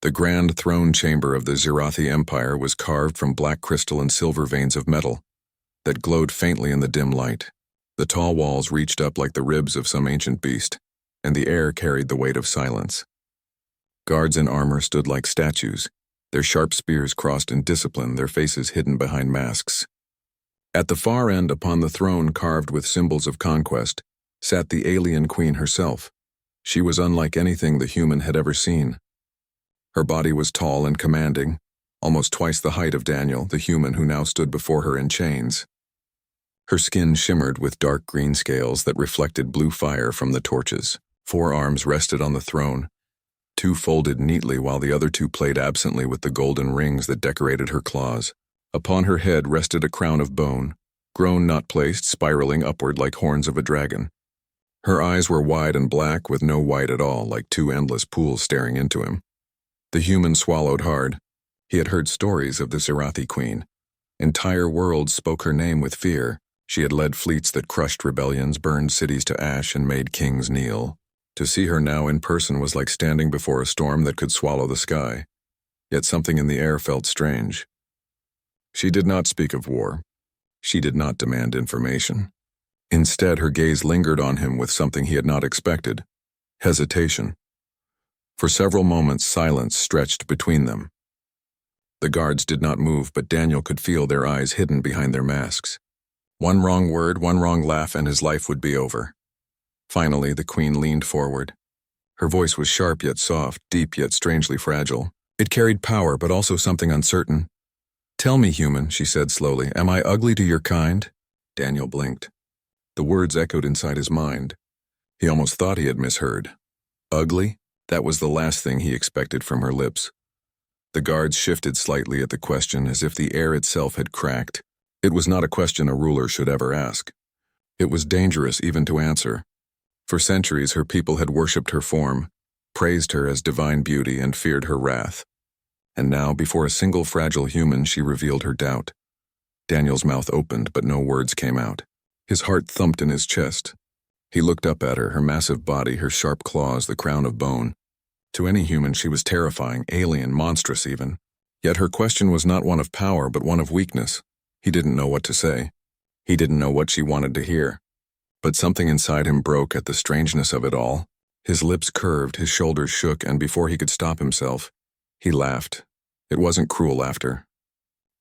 The grand throne chamber of the Zirathi Empire was carved from black crystal and silver veins of metal that glowed faintly in the dim light. The tall walls reached up like the ribs of some ancient beast, and the air carried the weight of silence. Guards in armor stood like statues, their sharp spears crossed in discipline, their faces hidden behind masks. At the far end, upon the throne carved with symbols of conquest, sat the alien queen herself. She was unlike anything the human had ever seen. Her body was tall and commanding, almost twice the height of Daniel, the human who now stood before her in chains. Her skin shimmered with dark green scales that reflected blue fire from the torches. 4 arms rested on the throne, 2 folded neatly while the other 2 played absently with the golden rings that decorated her claws. Upon her head rested a crown of bone, grown not placed, spiraling upward like horns of a dragon. Her eyes were wide and black with no white at all, like 2 endless pools staring into him. The human swallowed hard. He had heard stories of the Zirathi queen. Entire worlds spoke her name with fear. She had led fleets that crushed rebellions, burned cities to ash, and made kings kneel. To see her now in person was like standing before a storm that could swallow the sky. Yet something in the air felt strange. She did not speak of war. She did not demand information. Instead, her gaze lingered on him with something he had not expected: hesitation. For several moments, silence stretched between them. The guards did not move, but Daniel could feel their eyes hidden behind their masks. One wrong word, one wrong laugh, and his life would be over. Finally, the queen leaned forward. Her voice was sharp yet soft, deep yet strangely fragile. It carried power, but also something uncertain. "Tell me, human," she said slowly, "am I ugly to your kind?" Daniel blinked. The words echoed inside his mind. He almost thought he had misheard. Ugly? That was the last thing he expected from her lips. The guards shifted slightly at the question, as if the air itself had cracked. It was not a question a ruler should ever ask. It was dangerous even to answer. For centuries her people had worshipped her form, praised her as divine beauty, and feared her wrath. And now, before a single fragile human, she revealed her doubt. Daniel's mouth opened, but no words came out. His heart thumped in his chest. He looked up at her massive body, her sharp claws, the crown of bone. To any human she was terrifying, alien, monstrous even. Yet her question was not one of power, but one of weakness. He didn't know what to say. He didn't know what she wanted to hear. But something inside him broke at the strangeness of it all. His lips curved, his shoulders shook, and before he could stop himself, he laughed. It wasn't cruel laughter.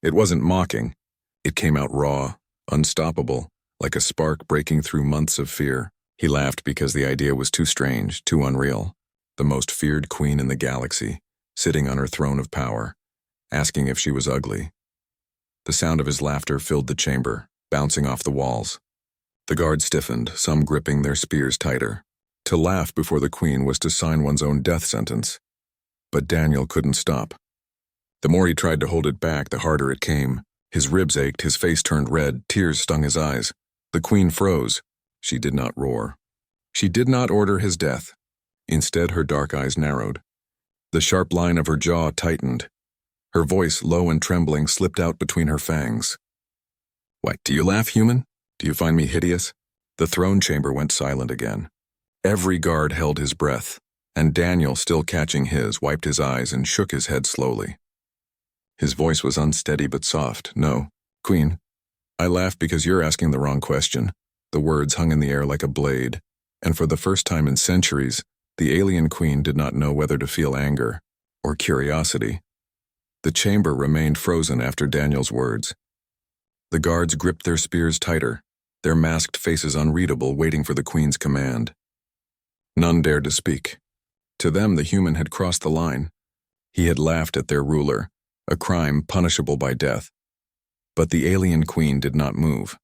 It wasn't mocking. It came out raw, unstoppable, like a spark breaking through months of fear. He laughed because the idea was too strange, too unreal. The most feared queen in the galaxy, sitting on her throne of power, asking if she was ugly. The sound of his laughter filled the chamber, bouncing off the walls. The guards stiffened, some gripping their spears tighter. To laugh before the queen was to sign one's own death sentence. But Daniel couldn't stop. The more he tried to hold it back, the harder it came. His ribs ached, his face turned red, tears stung his eyes. The queen froze. She did not roar. She did not order his death. Instead, her dark eyes narrowed. The sharp line of her jaw tightened. Her voice, low and trembling, slipped out between her fangs. "What, do you laugh, human? Do you find me hideous?" The throne chamber went silent again. Every guard held his breath, and Daniel, still catching his, wiped his eyes and shook his head slowly. His voice was unsteady but soft. "No, Queen, I laugh because you're asking the wrong question." The words hung in the air like a blade, and for the first time in centuries, the alien queen did not know whether to feel anger or curiosity. The chamber remained frozen after Daniel's words. The guards gripped their spears tighter, their masked faces unreadable, waiting for the queen's command. None dared to speak. To them, the human had crossed the line. He had laughed at their ruler, a crime punishable by death. But the alien queen did not move.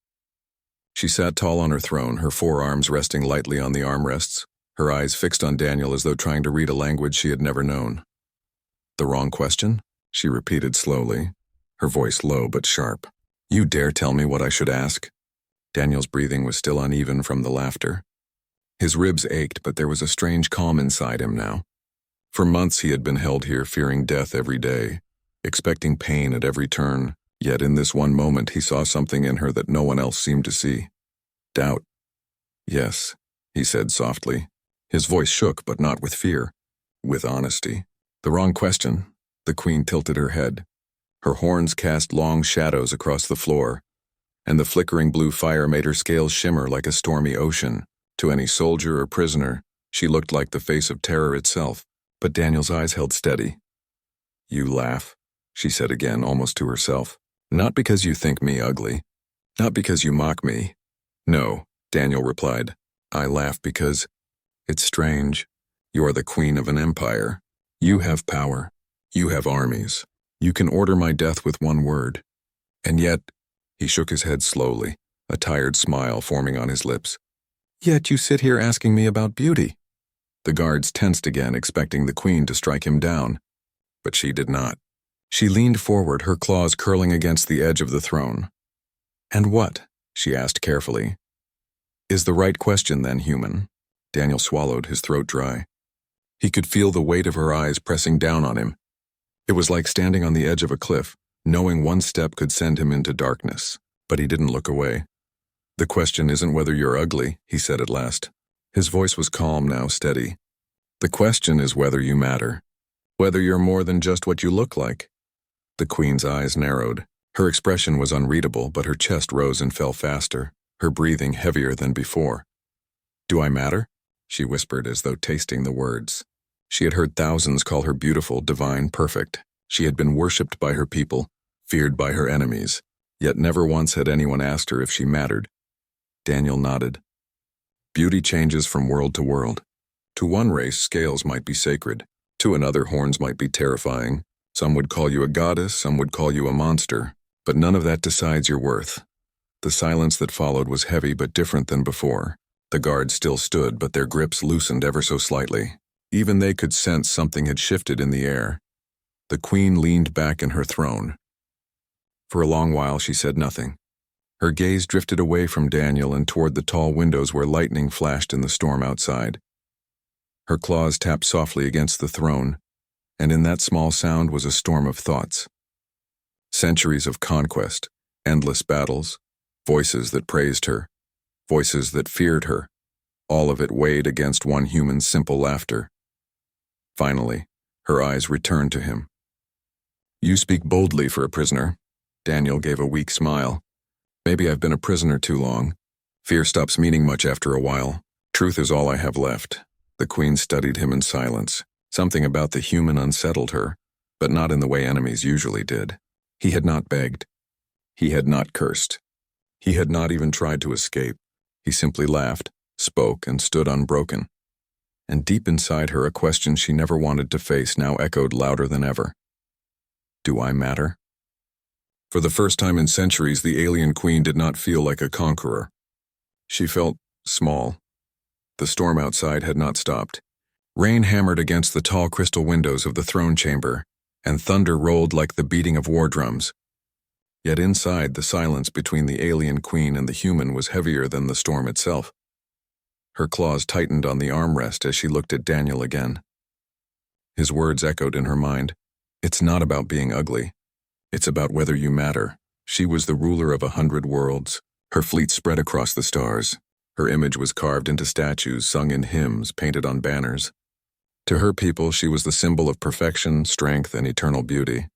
She sat tall on her throne, her forearms resting lightly on the armrests, her eyes fixed on Daniel as though trying to read a language she had never known. "The wrong question?" she repeated slowly, her voice low but sharp. "You dare tell me what I should ask?" Daniel's breathing was still uneven from the laughter. His ribs ached, but there was a strange calm inside him now. For months he had been held here, fearing death every day, expecting pain at every turn, yet in this one moment he saw something in her that no one else seemed to see. Doubt. "Yes," he said softly. His voice shook, but not with fear, with honesty. The wrong question. The queen tilted her head. Her horns cast long shadows across the floor, and the flickering blue fire made her scales shimmer like a stormy ocean. To any soldier or prisoner, she looked like the face of terror itself, but Daniel's eyes held steady. "You laugh," she said again, almost to herself. "Not because you think me ugly. Not because you mock me. No," Daniel replied. "I laugh because it's strange. You are the queen of an empire. You have power. You have armies. You can order my death with one word. And yet," he shook his head slowly, a tired smile forming on his lips, "yet you sit here asking me about beauty." The guards tensed again, expecting the queen to strike him down. But she did not. She leaned forward, her claws curling against the edge of the throne. "And what?" she asked carefully. "Is the right question then, human?" Daniel swallowed, his throat dry. He could feel the weight of her eyes pressing down on him. It was like standing on the edge of a cliff, knowing one step could send him into darkness. But he didn't look away. "The question isn't whether you're ugly," he said at last. His voice was calm now, steady. "The question is whether you matter. Whether you're more than just what you look like." The queen's eyes narrowed. Her expression was unreadable, but her chest rose and fell faster, her breathing heavier than before. "Do I matter?" she whispered, as though tasting the words. She had heard thousands call her beautiful, divine, perfect. She had been worshipped by her people, feared by her enemies, yet never once had anyone asked her if she mattered. Daniel nodded. Beauty changes from world to world. To one race, scales might be sacred. To another, horns might be terrifying. Some would call you a goddess, some would call you a monster. But none of that decides your worth. The silence that followed was heavy but different than before. The guards still stood, but their grips loosened ever so slightly. Even they could sense something had shifted in the air. The queen leaned back in her throne. For a long while she said nothing. Her gaze drifted away from Daniel and toward the tall windows where lightning flashed in the storm outside. Her claws tapped softly against the throne, and in that small sound was a storm of thoughts. Centuries of conquest, endless battles, voices that praised her, voices that feared her, all of it weighed against one human's simple laughter. Finally, her eyes returned to him. "You speak boldly for a prisoner." Daniel gave a weak smile. "Maybe I've been a prisoner too long. Fear stops meaning much after a while. Truth is all I have left." The queen studied him in silence. Something about the human unsettled her, but not in the way enemies usually did. He had not begged. He had not cursed. He had not even tried to escape. He simply laughed, spoke, and stood unbroken. And deep inside her, a question she never wanted to face now echoed louder than ever. "Do I matter?" For the first time in centuries, the alien queen did not feel like a conqueror. She felt small. The storm outside had not stopped. Rain hammered against the tall crystal windows of the throne chamber, and thunder rolled like the beating of war drums. Yet inside, the silence between the alien queen and the human was heavier than the storm itself. Her claws tightened on the armrest as she looked at Daniel again. His words echoed in her mind. "It's not about being ugly. It's about whether you matter." She was the ruler of 100 worlds. Her fleet spread across the stars. Her image was carved into statues, sung in hymns, painted on banners. To her people, she was the symbol of perfection, strength, and eternal beauty.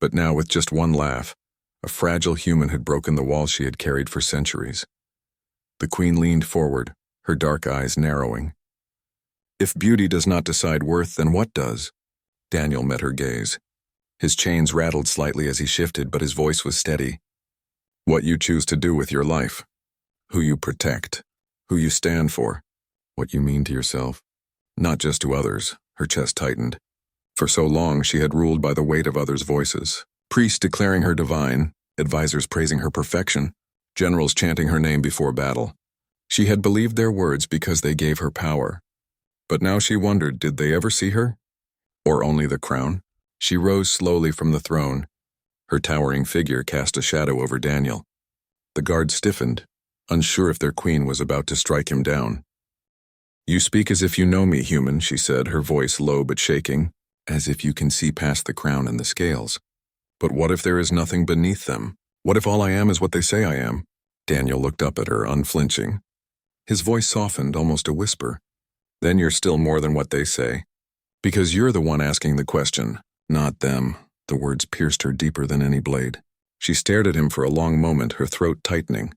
But now, with just one laugh, a fragile human had broken the wall she had carried for centuries. The queen leaned forward, her dark eyes narrowing. "If beauty does not decide worth, then what does?" Daniel met her gaze. His chains rattled slightly as he shifted, but his voice was steady. "What you choose to do with your life. Who you protect. Who you stand for. What you mean to yourself. Not just to others." Her chest tightened. For so long she had ruled by the weight of others' voices. Priests declaring her divine, advisors praising her perfection, generals chanting her name before battle. She had believed their words because they gave her power. But now she wondered, did they ever see her? Or only the crown? She rose slowly from the throne. Her towering figure cast a shadow over Daniel. The guards stiffened, unsure if their queen was about to strike him down. "You speak as if you know me, human," she said, her voice low but shaking, "as if you can see past the crown and the scales. But what if there is nothing beneath them? What if all I am is what they say I am?" Daniel looked up at her, unflinching. His voice softened, almost a whisper. "Then you're still more than what they say. Because you're the one asking the question, not them. The words pierced her deeper than any blade. She stared at him for a long moment, her throat tightening.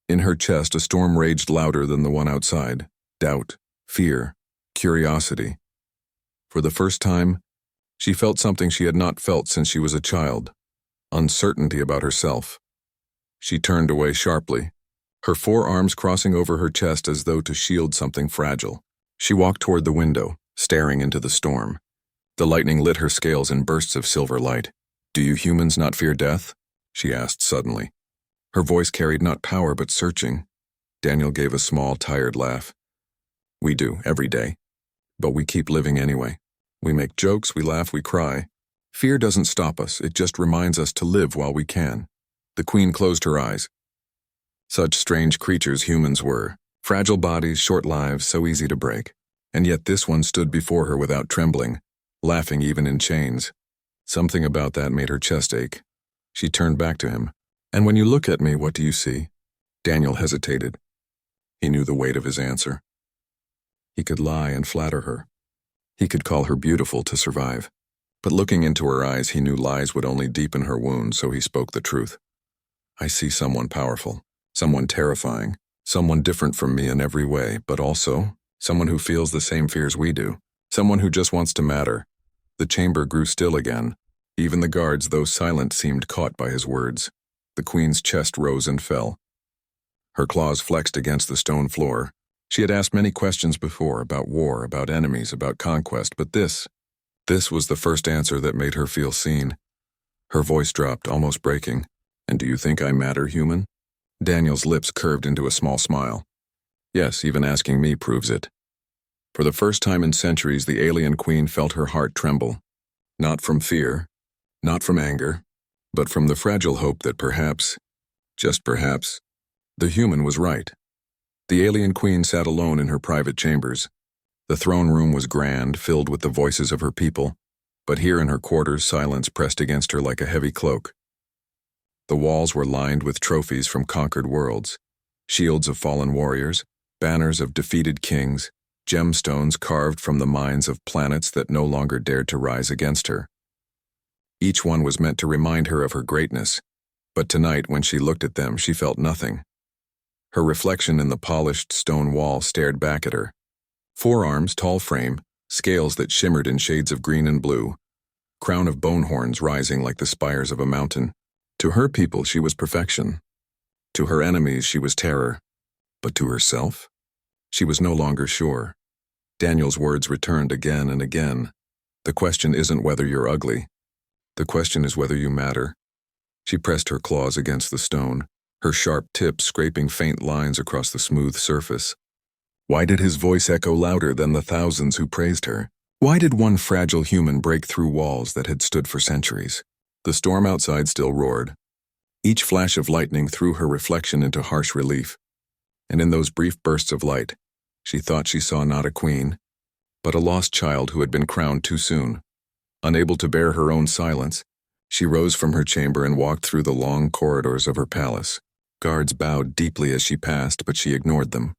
In her chest, a storm raged louder than the one outside. Doubt, fear, curiosity. For the first time, she felt something she had not felt since she was a child. Uncertainty about herself. She turned away sharply, her forearms crossing over her chest as though to shield something fragile. She walked toward the window, staring into the storm. The lightning lit her scales in bursts of silver light. "Do you humans not fear death?" she asked suddenly. Her voice carried not power but searching. Daniel gave a small, tired laugh. "We do, every day. But we keep living anyway. We make jokes, we laugh, we cry. Fear doesn't stop us, it just reminds us to live while we can." The Queen closed her eyes. Such strange creatures humans were. Fragile bodies, short lives, so easy to break. And yet this one stood before her without trembling, laughing even in chains. Something about that made her chest ache. She turned back to him. "And when you look at me, what do you see?" Daniel hesitated. He knew the weight of his answer. He could lie and flatter her. He could call her beautiful to survive. But looking into her eyes, he knew lies would only deepen her wound, so he spoke the truth. "I see someone powerful, someone terrifying, someone different from me in every way, but also someone who feels the same fears we do, someone who just wants to matter." The chamber grew still again. Even the guards, though silent, seemed caught by his words. The Queen's chest rose and fell. Her claws flexed against the stone floor. She had asked many questions before, about war, about enemies, about conquest, but this was the first answer that made her feel seen. Her voice dropped, almost breaking. "And do you think I matter, human?" Daniel's lips curved into a small smile. "Yes, even asking me proves it." For the first time in centuries, the alien Queen felt her heart tremble. Not from fear, not from anger, but from the fragile hope that perhaps, just perhaps, the human was right. The alien Queen sat alone in her private chambers. The throne room was grand, filled with the voices of her people, but here in her quarters silence pressed against her like a heavy cloak. The walls were lined with trophies from conquered worlds, shields of fallen warriors, banners of defeated kings, gemstones carved from the minds of planets that no longer dared to rise against her. Each one was meant to remind her of her greatness, but tonight when she looked at them she felt nothing. Her reflection in the polished stone wall stared back at her. Forearms, tall frame, scales that shimmered in shades of green and blue, crown of bone horns rising like the spires of a mountain. To her people she was perfection. To her enemies she was terror. But to herself? She was no longer sure. Daniel's words returned again and again. "The question isn't whether you're ugly. The question is whether you matter." She pressed her claws against the stone, her sharp tips scraping faint lines across the smooth surface. Why did his voice echo louder than the thousands who praised her? Why did one fragile human break through walls that had stood for centuries? The storm outside still roared. Each flash of lightning threw her reflection into harsh relief. And in those brief bursts of light, she thought she saw not a queen, but a lost child who had been crowned too soon. Unable to bear her own silence, she rose from her chamber and walked through the long corridors of her palace. Guards bowed deeply as she passed, but she ignored them.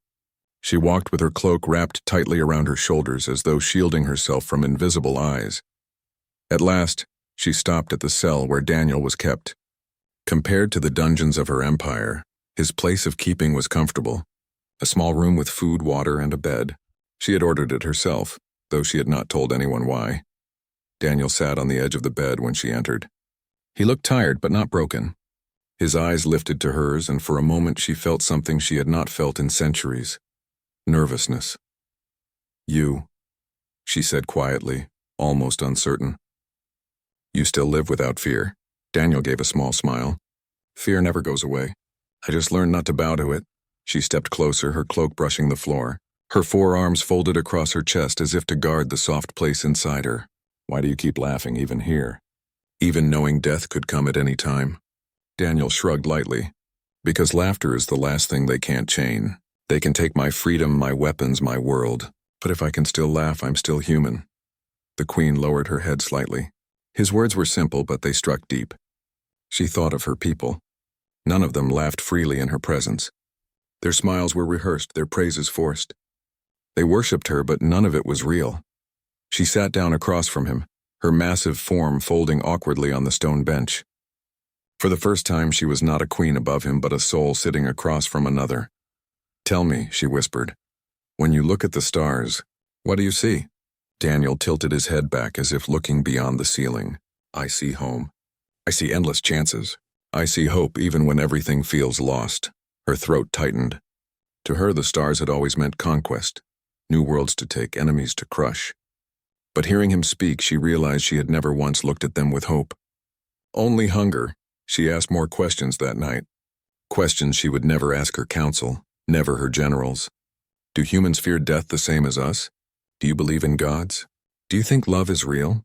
She walked with her cloak wrapped tightly around her shoulders as though shielding herself from invisible eyes. At last, she stopped at the cell where Daniel was kept. Compared to the dungeons of her empire, his place of keeping was comfortable. A small room with food, water, and a bed. She had ordered it herself, though she had not told anyone why. Daniel sat on the edge of the bed when she entered. He looked tired but not broken. His eyes lifted to hers, and for a moment she felt something she had not felt in centuries. Nervousness. "You," she said quietly, almost uncertain. "You still live without fear?" Daniel gave a small smile. "Fear never goes away. I just learned not to bow to it." She stepped closer, her cloak brushing the floor, her forearms folded across her chest as if to guard the soft place inside her. "Why do you keep laughing even here? Even knowing death could come at any time?" Daniel shrugged lightly. "Because laughter is the last thing they can't chain. They can take my freedom, my weapons, my world. But if I can still laugh, I'm still human." The Queen lowered her head slightly. His words were simple, but they struck deep. She thought of her people. None of them laughed freely in her presence. Their smiles were rehearsed, their praises forced. They worshipped her, but none of it was real. She sat down across from him, her massive form folding awkwardly on the stone bench. For the first time, she was not a queen above him, but a soul sitting across from another. "Tell me," she whispered, "when you look at the stars, what do you see?" Daniel tilted his head back as if looking beyond the ceiling. "I see home. I see endless chances. I see hope even when everything feels lost." Her throat tightened. To her, the stars had always meant conquest, new worlds to take, enemies to crush. But hearing him speak, she realized she had never once looked at them with hope. Only hunger. She asked more questions that night. Questions she would never ask her council, never her generals. Do humans fear death the same as us? Do you believe in gods? Do you think love is real?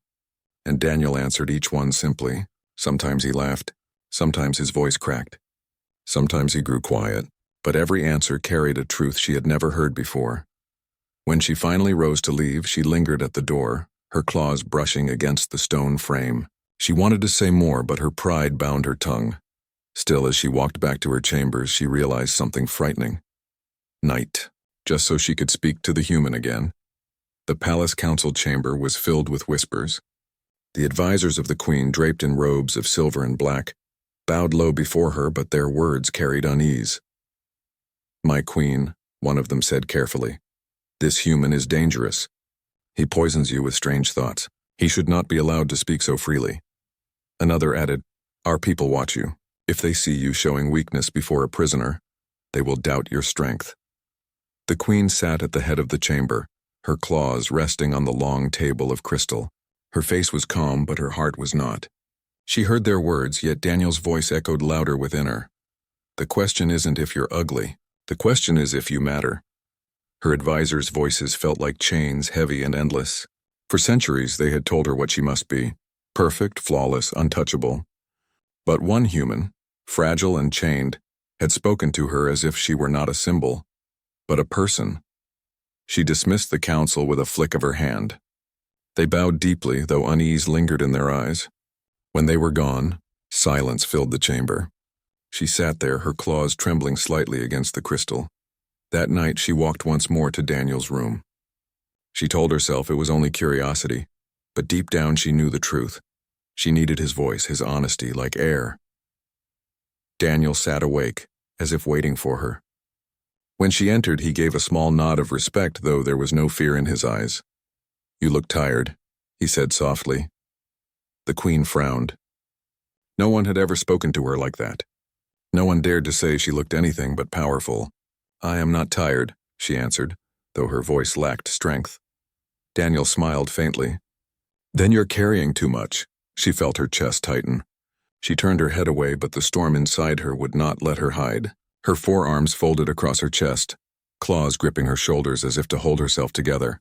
And Daniel answered each one simply. Sometimes he laughed. Sometimes his voice cracked. Sometimes he grew quiet. But every answer carried a truth she had never heard before. When she finally rose to leave, she lingered at the door, her claws brushing against the stone frame. She wanted to say more, but her pride bound her tongue. Still, as she walked back to her chambers, she realized something frightening. Night, just so she could speak to the human again. The palace council chamber was filled with whispers. The advisors of the queen, draped in robes of silver and black, bowed low before her, but their words carried unease. "My queen," one of them said carefully, "this human is dangerous. He poisons you with strange thoughts. He should not be allowed to speak so freely." Another added, "Our people watch you. If they see you showing weakness before a prisoner, they will doubt your strength." The queen sat at the head of the chamber, her claws resting on the long table of crystal. Her face was calm, but her heart was not. She heard their words, yet Daniel's voice echoed louder within her. "The question isn't if you're ugly. The question is if you matter." Her advisors' voices felt like chains, heavy and endless. For centuries, they had told her what she must be. Perfect, flawless, untouchable. But one human, fragile and chained, had spoken to her as if she were not a symbol, but a person. She dismissed the council with a flick of her hand. They bowed deeply, though unease lingered in their eyes. When they were gone, silence filled the chamber. She sat there, her claws trembling slightly against the crystal. That night, she walked once more to Daniel's room. She told herself it was only curiosity, but deep down she knew the truth. She needed his voice, his honesty, like air. Daniel sat awake, as if waiting for her. When she entered, he gave a small nod of respect, though there was no fear in his eyes. "You look tired," he said softly. The queen frowned. No one had ever spoken to her like that. No one dared to say she looked anything but powerful. "I am not tired," she answered, though her voice lacked strength. Daniel smiled faintly. "Then you're carrying too much." She felt her chest tighten. She turned her head away, but the storm inside her would not let her hide. Her forearms folded across her chest, claws gripping her shoulders as if to hold herself together.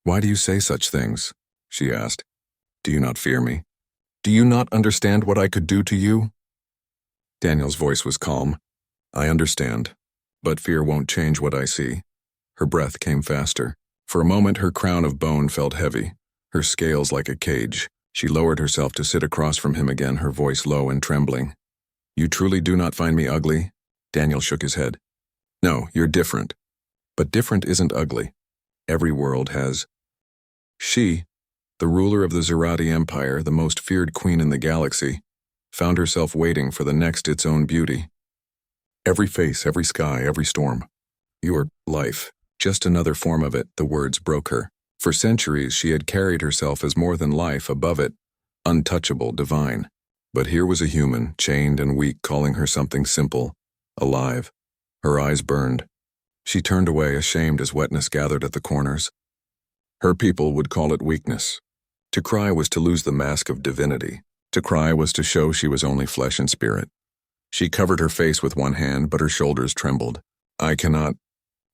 "Why do you say such things?" she asked. "Do you not fear me? Do you not understand what I could do to you?" Daniel's voice was calm. "I understand, but fear won't change what I see." Her breath came faster. For a moment, her crown of bone felt heavy, her scales like a cage. She lowered herself to sit across from him again, her voice low and trembling. "You truly do not find me ugly?" Daniel shook his head. "No, you're different. But different isn't ugly. Every world has." She, the ruler of the Zerati Empire, the most feared queen in the galaxy, found herself waiting for the next its own beauty. "Every face, every sky, every storm. Your life, just another form of it," the words broke her. For centuries, she had carried herself as more than life, above it, untouchable, divine. But here was a human, chained and weak, calling her something simple, alive. Her eyes burned. She turned away, ashamed as wetness gathered at the corners. Her people would call it weakness. To cry was to lose the mask of divinity. To cry was to show she was only flesh and spirit. She covered her face with one hand, but her shoulders trembled. "I cannot,"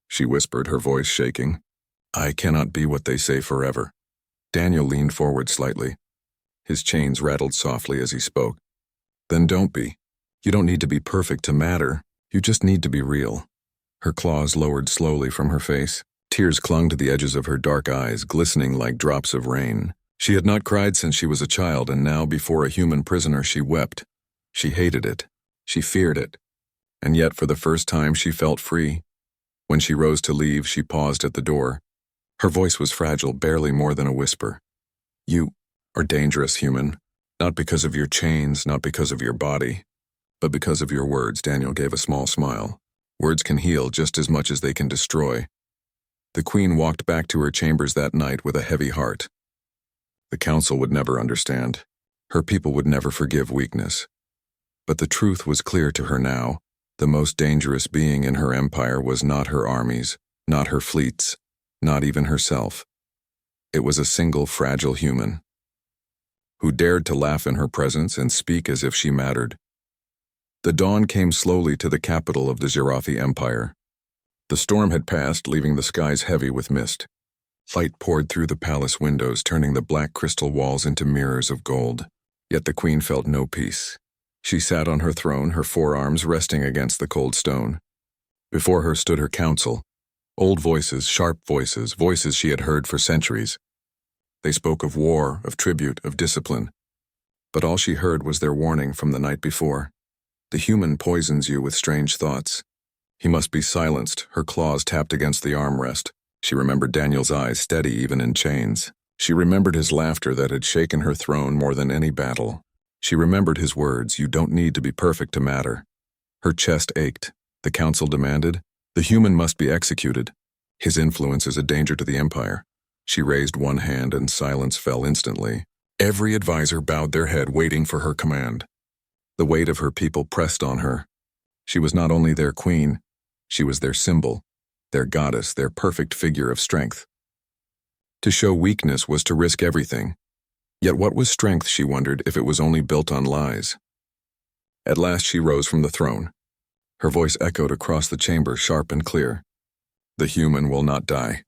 she whispered, her voice shaking. "I cannot be what they say forever." Daniel leaned forward slightly. His chains rattled softly as he spoke. "Then don't be. You don't need to be perfect to matter. You just need to be real." Her claws lowered slowly from her face. Tears clung to the edges of her dark eyes, glistening like drops of rain. She had not cried since she was a child, and now before a human prisoner she wept. She hated it. She feared it. And yet for the first time she felt free. When she rose to leave, she paused at the door. Her voice was fragile, barely more than a whisper. You are dangerous, human. Not because of your chains, not because of your body, but because of your words. Daniel gave a small smile. Words can heal just as much as they can destroy. The queen walked back to her chambers that night with a heavy heart. The council would never understand. Her people would never forgive weakness. But the truth was clear to her now. The most dangerous being in her empire was not her armies, not her fleets, not even herself. It was a single fragile human who dared to laugh in her presence and speak as if she mattered. The dawn came slowly to the capital of the Zirathi Empire. The storm had passed, leaving the skies heavy with mist. Light poured through the palace windows, turning the black crystal walls into mirrors of gold. Yet the queen felt no peace. She sat on her throne, her forearms resting against the cold stone. Before her stood her council. Old voices, sharp voices, voices she had heard for centuries. They spoke of war, of tribute, of discipline. But all she heard was their warning from the night before. The human poisons you with strange thoughts. He must be silenced. Her claws tapped against the armrest. She remembered Daniel's eyes, steady even in chains. She remembered his laughter that had shaken her throne more than any battle. She remembered his words, "You don't need to be perfect to matter." Her chest ached. The council demanded, "The human must be executed. His influence is a danger to the empire." She raised one hand and silence fell instantly. Every advisor bowed their head, waiting for her command. The weight of her people pressed on her. She was not only their queen, she was their symbol, their goddess, their perfect figure of strength. To show weakness was to risk everything. Yet what was strength, she wondered, if it was only built on lies? At last she rose from the throne. Her voice echoed across the chamber, sharp and clear. "The human will not die."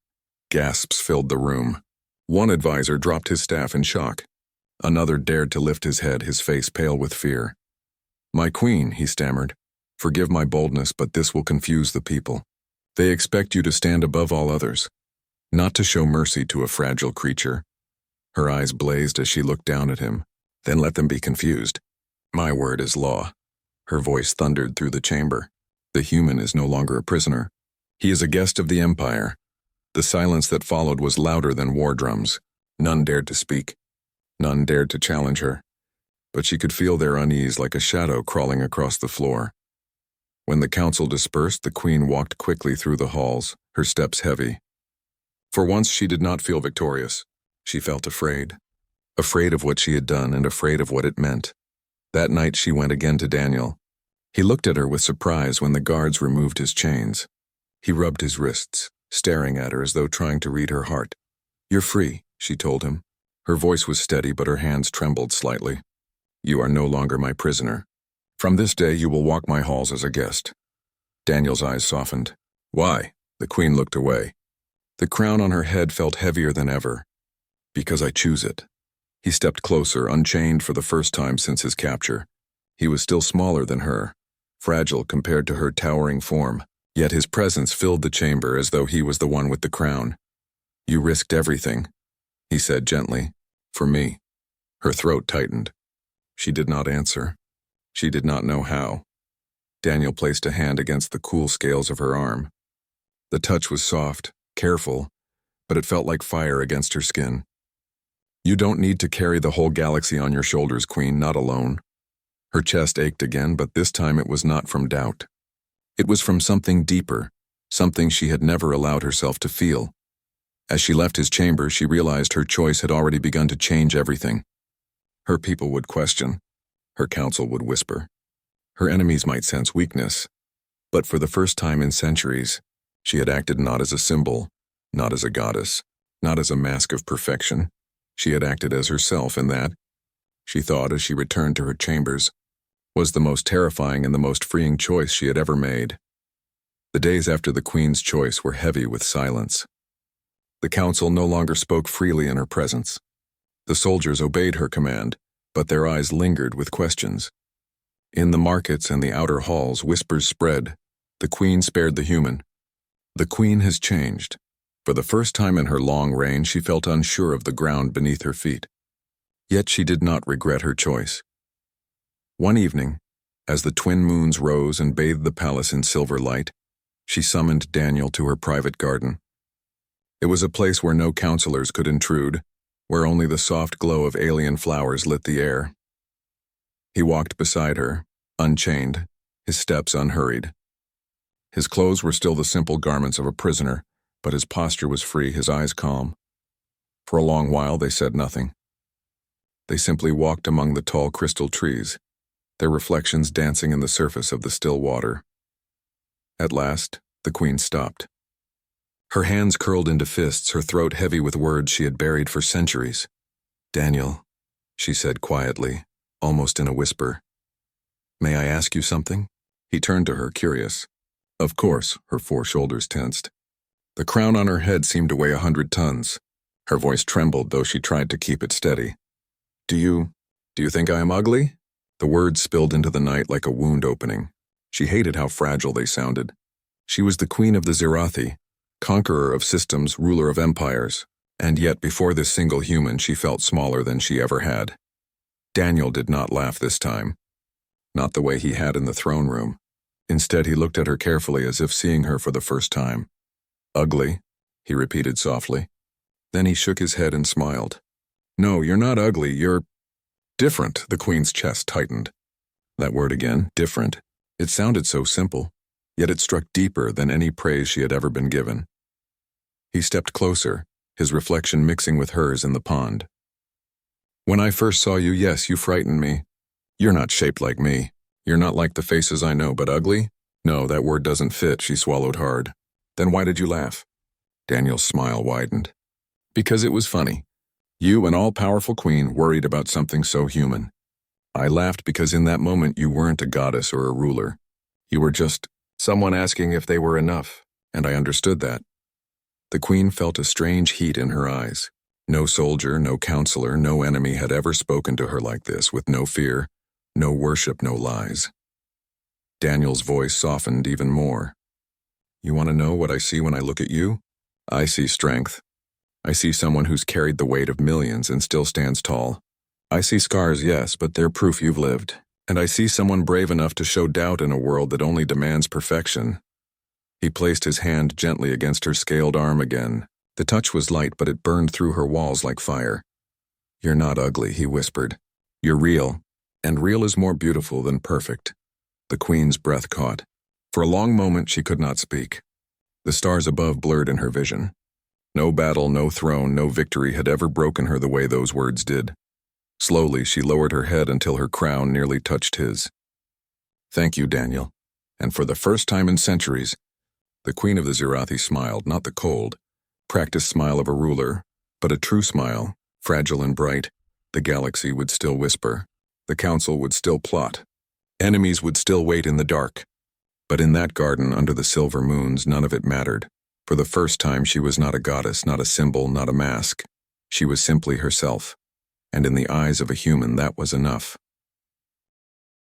Gasps filled the room. One advisor dropped his staff in shock. Another dared to lift his head, his face pale with fear. "My queen," he stammered, "forgive my boldness, but this will confuse the people. They expect you to stand above all others, not to show mercy to a fragile creature." Her eyes blazed as she looked down at him. "Then let them be confused. My word is law." Her voice thundered through the chamber. "The human is no longer a prisoner. He is a guest of the empire." The silence that followed was louder than war drums. None dared to speak. None dared to challenge her. But she could feel their unease like a shadow crawling across the floor. When the council dispersed, the queen walked quickly through the halls, her steps heavy. For once she did not feel victorious. She felt afraid. Afraid of what she had done and afraid of what it meant. That night she went again to Daniel. He looked at her with surprise when the guards removed his chains. He rubbed his wrists, staring at her as though trying to read her heart. "You're free," she told him. Her voice was steady, but her hands trembled slightly. "You are no longer my prisoner. From this day you will walk my halls as a guest." Daniel's eyes softened. "Why?" The queen looked away. The crown on her head felt heavier than ever. "Because I choose it." He stepped closer, unchained for the first time since his capture. He was still smaller than her, fragile compared to her towering form, yet his presence filled the chamber as though he was the one with the crown. "You risked everything," he said gently. "For me." Her throat tightened. She did not answer. She did not know how. Daniel placed a hand against the cool scales of her arm. The touch was soft, careful, but it felt like fire against her skin. "You don't need to carry the whole galaxy on your shoulders, Queen, not alone." Her chest ached again, but this time it was not from doubt. It was from something deeper, something she had never allowed herself to feel. As she left his chamber, she realized her choice had already begun to change everything. Her people would question. Her council would whisper. Her enemies might sense weakness. But for the first time in centuries, she had acted not as a symbol, not as a goddess, not as a mask of perfection. She had acted as herself, and that, she thought as she returned to her chambers, was the most terrifying and the most freeing choice she had ever made. The days after the Queen's choice were heavy with silence. The council no longer spoke freely in her presence. The soldiers obeyed her command, but their eyes lingered with questions. In the markets and the outer halls, whispers spread. The Queen spared the human. The Queen has changed. For the first time in her long reign, she felt unsure of the ground beneath her feet. Yet she did not regret her choice. One evening, as the twin moons rose and bathed the palace in silver light, she summoned Daniel to her private garden. It was a place where no counselors could intrude, where only the soft glow of alien flowers lit the air. He walked beside her, unchained, his steps unhurried. His clothes were still the simple garments of a prisoner, but his posture was free, his eyes calm. For a long while they said nothing. They simply walked among the tall crystal trees, their reflections dancing in the surface of the still water. At last, the Queen stopped. Her hands curled into fists, her throat heavy with words she had buried for centuries. "Daniel," she said quietly, almost in a whisper. "May I ask you something?" He turned to her, curious. Of course, her 4 shoulders tensed. The crown on her head seemed to weigh 100 tons. Her voice trembled, though she tried to keep it steady. Do you think I am ugly?" The words spilled into the night like a wound opening. She hated how fragile they sounded. She was the Queen of the Zirathi, conqueror of systems, ruler of empires, and yet before this single human she felt smaller than she ever had. Daniel did not laugh this time. Not the way he had in the throne room. Instead, he looked at her carefully as if seeing her for the first time. "Ugly," he repeated softly. Then he shook his head and smiled. "No, you're not ugly, you're different." The Queen's chest tightened. That word again, different. It sounded so simple, yet it struck deeper than any praise she had ever been given. He stepped closer, his reflection mixing with hers in the pond. "When I first saw you, yes, you frightened me. You're not shaped like me. You're not like the faces I know, but ugly? No, that word doesn't fit," she swallowed hard. "Then why did you laugh?" Daniel's smile widened. "Because it was funny. You, an all-powerful queen, worried about something so human. I laughed because in that moment you weren't a goddess or a ruler. You were just someone asking if they were enough, and I understood that." The Queen felt a strange heat in her eyes. No soldier, no counselor, no enemy had ever spoken to her like this, with no fear, no worship, no lies. Daniel's voice softened even more. "You want to know what I see when I look at you? I see strength. I see someone who's carried the weight of millions and still stands tall. I see scars, yes, but they're proof you've lived. And I see someone brave enough to show doubt in a world that only demands perfection." He placed his hand gently against her scaled arm again. The touch was light, but it burned through her walls like fire. "You're not ugly," he whispered. "You're real, and real is more beautiful than perfect." The Queen's breath caught. For a long moment she could not speak. The stars above blurred in her vision. No battle, no throne, no victory had ever broken her the way those words did. Slowly, she lowered her head until her crown nearly touched his. "Thank you, Daniel." And for the first time in centuries, the Queen of the Zirathi smiled, not the cold, practiced smile of a ruler, but a true smile, fragile and bright. The galaxy would still whisper. The council would still plot. Enemies would still wait in the dark. But in that garden under the silver moons, none of it mattered. For the first time, she was not a goddess, not a symbol, not a mask. She was simply herself. And in the eyes of a human, that was enough.